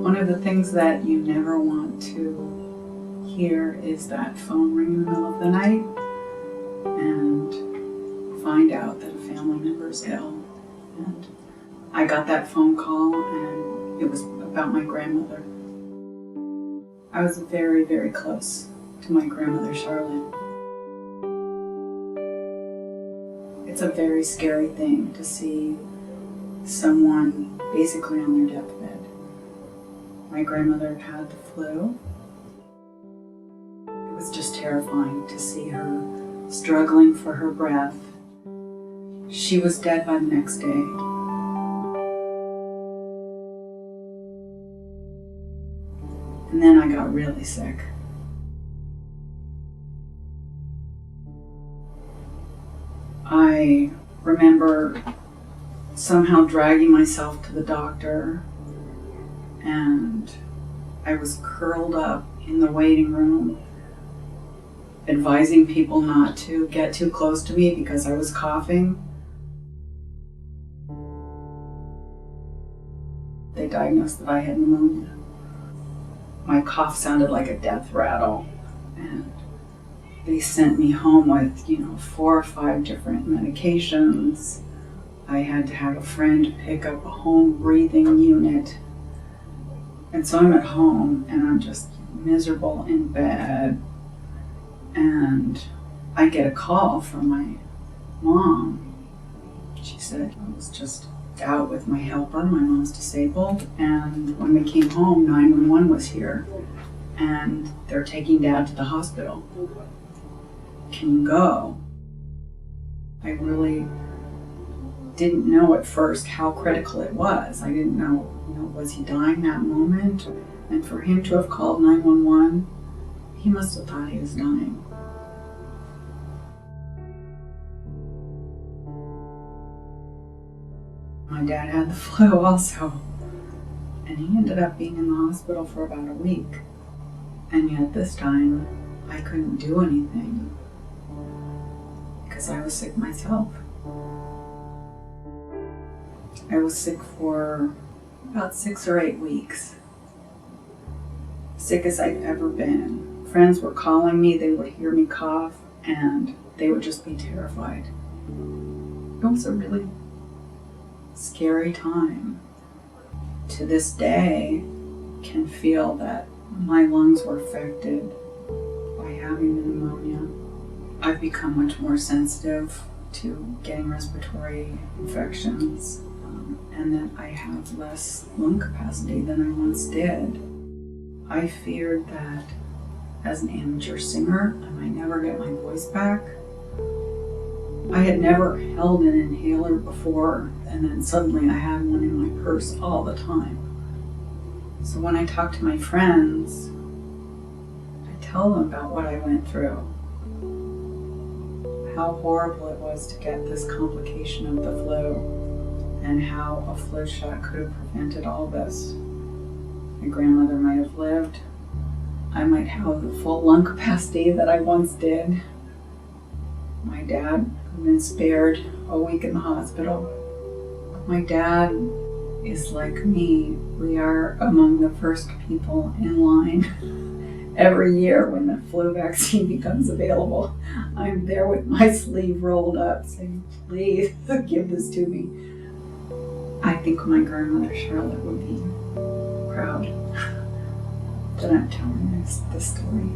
One of the things that you never want to hear is that phone ring in the middle of the night and find out that a family member is ill. And I got that phone call and it was about my grandmother. I was very, very close to my grandmother, Charlotte. It's a very scary thing to see someone basically on their deathbed. My grandmother had the flu. It was just terrifying to see her struggling for her breath. She was dead by the next day. And then I got really sick. I remember somehow dragging myself to the doctor, and I was curled up in the waiting room, advising people not to get too close to me because I was coughing. They diagnosed that I had pneumonia. My cough sounded like a death rattle, and they sent me home with, 4 or 5 different medications. I had to have a friend pick up a home breathing unit. And so I'm at home and I'm just miserable in bed. And I get a call from my mom. She said I was just out with my helper. My mom's disabled. And when we came home, 911 was here. And they're taking Dad to the hospital. Can you go? I really didn't know at first how critical it was. I didn't know, was he dying that moment? And for him to have called 911, he must have thought he was dying. My dad had the flu also, and he ended up being in the hospital for about a week. And yet this time, I couldn't do anything because I was sick myself. I was sick for about 6 or 8 weeks. Sick as I'd ever been. Friends were calling me, they would hear me cough, and they would just be terrified. It was a really scary time. To this day, can feel that my lungs were affected by having the pneumonia. I've become much more sensitive to getting respiratory infections, and that I have less lung capacity than I once did. I feared that as an amateur singer, I might never get my voice back. I had never held an inhaler before, and then suddenly I had one in my purse all the time. So when I talk to my friends, I tell them about what I went through, how horrible it was to get this complication of the flu, and how a flu shot could have prevented all this. My grandmother might have lived. I might have the full lung capacity that I once did. My dad had been spared a week in the hospital. My dad is like me. We are among the first people in line. Every year when the flu vaccine becomes available, I'm there with my sleeve rolled up saying, please give this to me. I think my grandmother Charlotte would be proud that I'm telling this story.